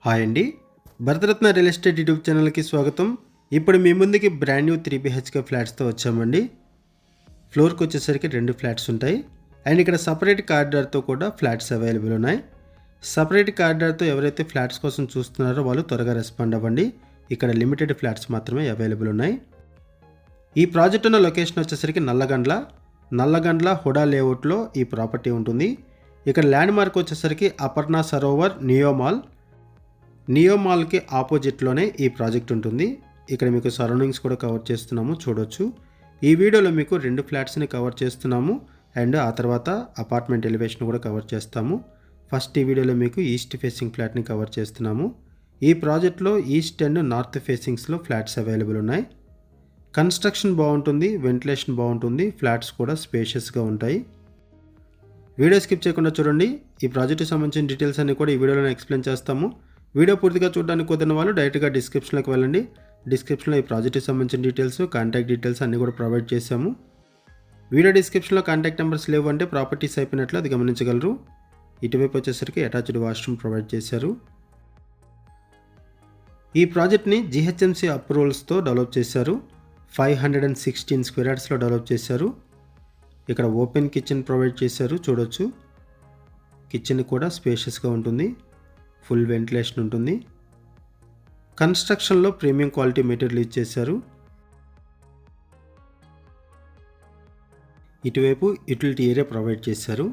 Hi అండి, Bharat Ratna real estate YouTube ఛానల్కి స్వాగతం. ఇప్పుడు మీ ముందుకి బ్రాండ్ న్యూ 3 BHK ఫ్లాట్స్తో వచ్చామండి. ఫ్లోర్కి వచ్చేసరికి 2 ఫ్లాట్స్ ఉంటాయి అండ్ ఇక్కడ సపరేట్ కారిడార్తో కూడా ఫ్లాట్స్ అవైలబుల్ ఉన్నాయి. సపరేట్ కారిడార్తో ఎవరైతే ఫ్లాట్స్ కోసం చూస్తున్నారో వాళ్ళు త్వరగా రెస్పాండ్ అవ్వండి. ఇక్కడ లిమిటెడ్ ఫ్లాట్స్ మాత్రమే అవైలబుల్ ఉన్నాయి. ఈ ప్రాజెక్ట్ ఉన్న లొకేషన్ వచ్చేసరికి నల్లగండ్ల హుడా లేఅవుట్లో ఈ ప్రాపర్టీ ఉంటుంది. ఇక్కడ ల్యాండ్ మార్క్ వచ్చేసరికి అపర్ణ సరోవర్ నియో మాల్కి ఆపోజిట్లోనే ఈ ప్రాజెక్ట్ ఉంటుంది. ఇక్కడ మీకు సరౌండింగ్స్ కూడా కవర్ చేస్తున్నాము, చూడొచ్చు. ఈ వీడియోలో మీకు 2 ఫ్లాట్స్ని కవర్ చేస్తున్నాము అండ్ ఆ తర్వాత అపార్ట్మెంట్ ఎలివేషన్ కూడా కవర్ చేస్తాము. ఫస్ట్ ఈ వీడియోలో మీకు ఈస్ట్ ఫేసింగ్ ఫ్లాట్ని కవర్ చేస్తున్నాము. ఈ ప్రాజెక్ట్లో ఈస్ట్ అండ్ నార్త్ ఫేసింగ్స్లో ఫ్లాట్స్ అవైలబుల్ ఉన్నాయి. కన్స్ట్రక్షన్ బాగుంటుంది, వెంటిలేషన్ బాగుంటుంది, ఫ్లాట్స్ కూడా స్పేషియస్గా ఉంటాయి. వీడియో స్కిప్ చేయకుండా చూడండి. ఈ ప్రాజెక్ట్కి సంబంధించిన డీటెయిల్స్ అన్ని కూడా ఈ వీడియోలో ఎక్స్ప్లెయిన్ చేస్తాము. వీడియో పూర్తిగా చూడడానికి కుదిరిన వాళ్ళు డైరెక్ట్గా డిస్క్రిప్షన్లోకి వెళ్ళండి. డిస్క్రిప్షన్లో ఈ ప్రాజెక్ట్కి సంబంధించిన డీటెయిల్స్, కాంటాక్ట్ డీటెయిల్స్ అన్నీ కూడా ప్రొవైడ్ చేశాము. వీడియో డిస్క్రిప్షన్లో కాంటాక్ట్ నెంబర్స్ లేవు అంటే ప్రాపర్టీస్ అయిపోయినట్లు అది గమనించగలరు. ఇటువైపు వచ్చేసరికి అటాచ్డ్ వాష్రూమ్ ప్రొవైడ్ చేశారు. ఈ ప్రాజెక్ట్ని GHMC అప్రూవల్స్తో డెవలప్ చేశారు. 516 స్క్వేర్ యార్డ్స్లో డెవలప్ చేశారు. ఇక్కడ ఓపెన్ కిచెన్ ప్రొవైడ్ చేశారు, చూడొచ్చు. కిచెన్ కూడా స్పేషియస్గా ఉంటుంది, ఫుల్ వెంటిలేషన్ ఉంటుంది. కన్స్ట్రక్షన్లో ప్రీమియం క్వాలిటీ మెటీరియల్ యూజ్ చేశారు. ఇటువైపు యూటిలిటీ ఏరియా ప్రొవైడ్ చేశారు.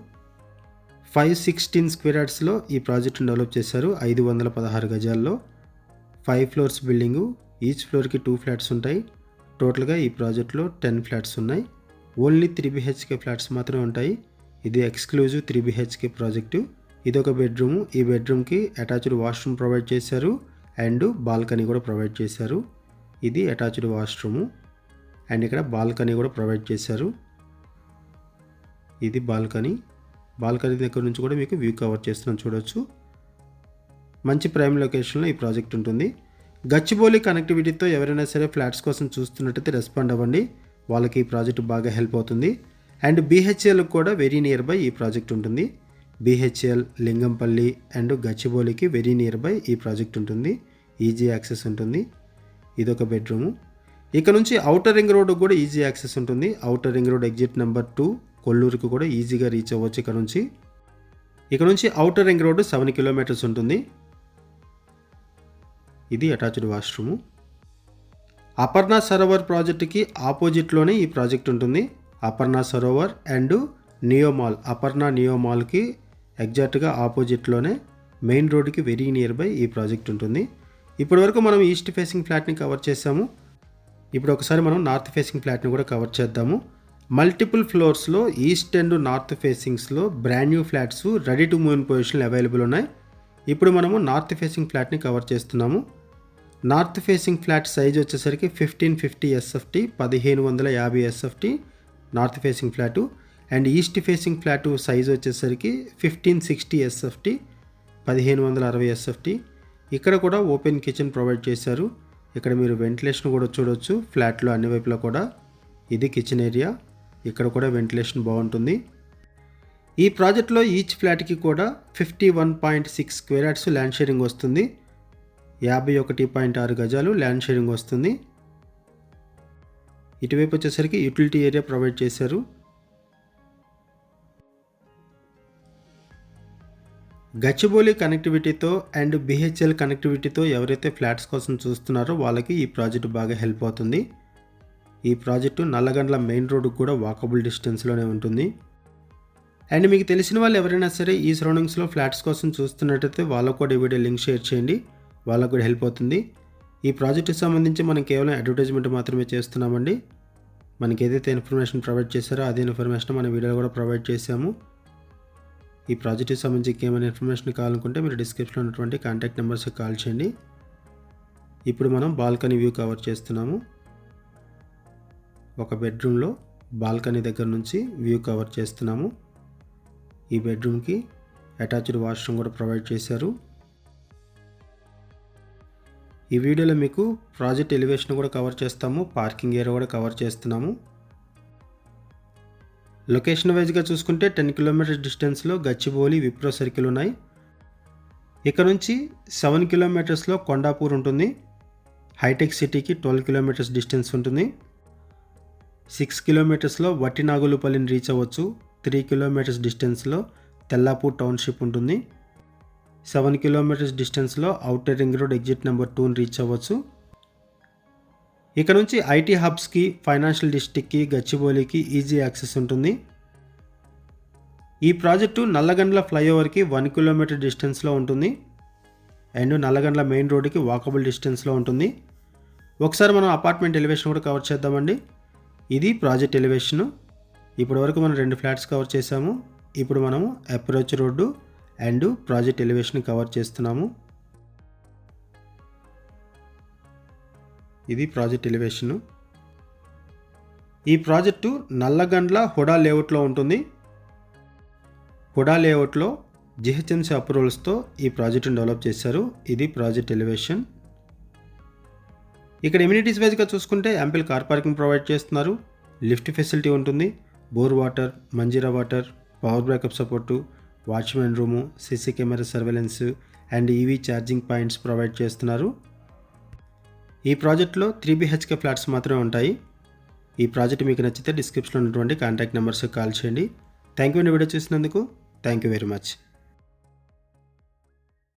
516 స్క్వేర్ యార్డ్స్లో ఈ ప్రాజెక్ట్ని డెవలప్ చేశారు. 516 గజాల్లో 5 ఫ్లోర్స్ బిల్డింగు. ఈచ్ ఫ్లోర్కి 2 ఫ్లాట్స్ ఉంటాయి. టోటల్గా ఈ ప్రాజెక్ట్లో 10 ఫ్లాట్స్ ఉన్నాయి. ఓన్లీ 3 BHK ఫ్లాట్స్ మాత్రమే ఉంటాయి. ఇది ఎక్స్క్లూజివ్ 3 BHK ప్రాజెక్టు. ఇది ఒక బెడ్రూము. ఈ బెడ్రూమ్కి అటాచ్డ్ వాష్రూమ్ ప్రొవైడ్ చేశారు అండ్ బాల్కనీ కూడా ప్రొవైడ్ చేశారు. ఇది అటాచ్డ్ వాష్రూము అండ్ ఇక్కడ బాల్కనీ కూడా ప్రొవైడ్ చేశారు. ఇది బాల్కనీ దగ్గర నుంచి కూడా మీకు వ్యూ కవర్ చేస్తున్నాం, చూడొచ్చు. మంచి ప్రైమ్ లొకేషన్లో ఈ ప్రాజెక్ట్ ఉంటుంది. గచ్చిబౌలి కనెక్టివిటీతో ఎవరైనా సరే ఫ్లాట్స్ కోసం చూస్తున్నట్టయితే రెస్పాండ్ అవ్వండి. వాళ్ళకి ఈ ప్రాజెక్ట్ బాగా హెల్ప్ అవుతుంది. అండ్ BHL కూడా వెరీ నియర్ బై ఈ ప్రాజెక్ట్ ఉంటుంది. BHL, లింగంపల్లి అండ్ గచ్చిబౌలికి వెరీ నియర్ బై ఈ ప్రాజెక్ట్ ఉంటుంది. ఈజీ యాక్సెస్ ఉంటుంది. ఇదొక బెడ్రూము. ఇక్కడ నుంచి ఔటర్ రింగ్ రోడ్ కూడా ఈజీ యాక్సెస్ ఉంటుంది. Outer ring road exit number 2 కొల్లూరుకి కూడా ఈజీగా రీచ్ అవ్వచ్చు. ఇక్కడ నుంచి ఔటర్ రింగ్ రోడ్ 7 కిలోమీటర్స్ ఉంటుంది. ఇది అటాచ్డ్ వాష్రూము. అపర్ణ సరోవర్ ప్రాజెక్టుకి ఆపోజిట్లోనే ఈ ప్రాజెక్ట్ ఉంటుంది. Aparna Sarovar and neo mall, Aparna neo మాల్కి ఎగ్జాక్ట్గా ఆపోజిట్లోనే మెయిన్ రోడ్కి వెరీ నియర్ బై ఈ ప్రాజెక్ట్ ఉంటుంది. ఇప్పటి వరకు మనం ఈస్ట్ ఫేసింగ్ ఫ్లాట్ని కవర్ చేసాము. ఇప్పుడు ఒకసారి మనం నార్త్ ఫేసింగ్ ఫ్లాట్ని కూడా కవర్ చేద్దాము. మల్టిపుల్ ఫ్లోర్స్లో ఈస్ట్ అండ్ నార్త్ ఫేసింగ్స్లో brand new flats ready to move in పొజిషన్లో అవైలబుల్ ఉన్నాయి. ఇప్పుడు మనము నార్త్ ఫేసింగ్ ఫ్లాట్ని కవర్ చేస్తున్నాము. నార్త్ ఫేసింగ్ ఫ్లాట్ సైజ్ వచ్చేసరికి 1550 SFT, 1550 SFT north facing flat. And east facing flat size వచ్చేసరికి 1560 SFT, 1560 SFT. ఇక్కడ కూడా ఓపెన్ కిచెన్ ప్రొవైడ్ చేశారు. ఇక్కడ మీరు వెంటిలేషన్ కూడా చూడొచ్చు ఫ్లాట్లో అన్ని వైపులా కూడా. ఇది కిచెన్ ఏరియా. ఇక్కడ కూడా వెంటిలేషన్ బాగుంటుంది. ఈ ప్రాజెక్ట్లో ఈచ్ ఫ్లాట్కి కూడా 51.6 స్క్వేర్ యార్డ్స్ ల్యాండ్ షేరింగ్ వస్తుంది. 51.6 గజాలు ల్యాండ్ షేరింగ్ వస్తుంది. ఇటువైపు వచ్చేసరికి యూటిలిటీ ఏరియా ప్రొవైడ్ చేశారు. గచ్చిబౌలి కనెక్టివిటీతో అండ్ BHL కనెక్టివిటీతో ఎవరైతే ఫ్లాట్స్ కోసం చూస్తున్నారో వాళ్ళకి ఈ ప్రాజెక్ట్ బాగా హెల్ప్ అవుతుంది. ఈ ప్రాజెక్టు నల్లగండ్ల మెయిన్ రోడ్డు కూడా వాకబుల్ డిస్టెన్స్లోనే ఉంటుంది. అండ్ మీకు తెలిసిన వాళ్ళు ఎవరైనా సరే ఈ సరౌండింగ్స్లో ఫ్లాట్స్ కోసం చూస్తున్నట్టయితే వాళ్ళకు కూడా ఈ వీడియో లింక్ షేర్ చేయండి, వాళ్ళకు కూడా హెల్ప్ అవుతుంది. ఈ ప్రాజెక్టుకి సంబంధించి మనం కేవలం అడ్వర్టైజ్మెంట్ మాత్రమే చేస్తున్నామండి. మనకి ఏదైతే ఇన్ఫర్మేషన్ ప్రొవైడ్ చేశారో అదే ఇన్ఫర్మేషన్ మన వీడియోలో కూడా ప్రొవైడ్ చేశాము. ఈ ప్రాజెక్ట్కి సంబంధించి ఏమైనా ఇన్ఫర్మేషన్ కావాలనుకుంటే మీరు డిస్క్రిప్షన్లో ఉన్నటువంటి కాంటాక్ట్ నెంబర్స్కి కాల్ చేయండి. ఇప్పుడు మనం బాల్కనీ వ్యూ కవర్ చేస్తున్నాము. ఒక బెడ్రూమ్లో బాల్కనీ దగ్గర నుంచి వ్యూ కవర్ చేస్తున్నాము. ఈ బెడ్రూమ్కి అటాచ్డ్ వాష్రూమ్ కూడా ప్రొవైడ్ చేశారు. ఈ వీడియోలో మీకు ప్రాజెక్ట్ ఎలివేషన్ కూడా కవర్ చేస్తాము, పార్కింగ్ ఏరియా కూడా కవర్ చేస్తున్నాము. లొకేషన్ వైజ్గా చూసుకుంటే 10 కిలోమీటర్స్ డిస్టెన్స్లో గచ్చిబౌలి విప్రో సర్కిల్ ఉన్నాయి. ఇక్కడ నుంచి 7 కిలోమీటర్స్లో కొండాపూర్ ఉంటుంది. హైటెక్ సిటీకి 12 కిలోమీటర్స్ డిస్టెన్స్ ఉంటుంది. 6 కిలోమీటర్స్లో వట్టినాగులుపల్లిని రీచ్ అవ్వచ్చు. 3 కిలోమీటర్స్ డిస్టెన్స్లో తెల్లాపూర్ టౌన్షిప్ ఉంటుంది. 7 కిలోమీటర్స్ డిస్టెన్స్లో outer ring road exit number 2ని రీచ్ అవ్వచ్చు. ఇక్కడ నుంచి ఐటీ హబ్స్కి, ఫైనాన్షియల్ డిస్ట్రిక్ట్కి, గచ్చిబౌలికి ఈజీ యాక్సెస్ ఉంటుంది. ఈ ప్రాజెక్టు నల్లగండ్ల ఫ్లైఓవర్కి 1 కిలోమీటర్ డిస్టెన్స్లో ఉంటుంది అండ్ నల్లగండ్ల మెయిన్ రోడ్డుకి వాకబుల్ డిస్టెన్స్లో ఉంటుంది. ఒకసారి మనం అపార్ట్మెంట్ ఎలివేషన్ కూడా కవర్ చేద్దామండి. ఇది ప్రాజెక్ట్ ఎలివేషను. ఇప్పటి వరకు మనం 2 ఫ్లాట్స్ కవర్ చేసాము. ఇప్పుడు మనము approach road and project elevation cover చేస్తున్నాము. ఇది ప్రాజెక్ట్ ఎలివేషను. ఈ ప్రాజెక్టు నల్లగండ్ల హుడా లేఅవుట్లో ఉంటుంది. హుడా లేఅవుట్లో జిహెచ్ఎంసీ అప్రూవల్స్తో ఈ ప్రాజెక్టును డెవలప్ చేశారు. ఇది ప్రాజెక్ట్ ఎలివేషన్. ఇక్కడ ఎమ్యూనిటీస్ వైజ్గా చూసుకుంటే యాంపిల్ కార్ పార్కింగ్ ప్రొవైడ్ చేస్తున్నారు. లిఫ్ట్ ఫెసిలిటీ ఉంటుంది. Bore water, Manjira water, power backup support, watchman room, CC camera surveillance and EV charging points provide చేస్తున్నారు. ఈ ప్రాజెక్ట్లో 3 BHK ఫ్లాట్స్ మాత్రమే ఉంటాయి. ఈ ప్రాజెక్ట్ మీకు నచ్చితే డిస్క్రిప్షన్లో ఉన్నటువంటి కాంటాక్ట్ నెంబర్స్కి కాల్ చేయండి. థ్యాంక్ యూ అండి వీడియో చూసినందుకు. Thank you very much.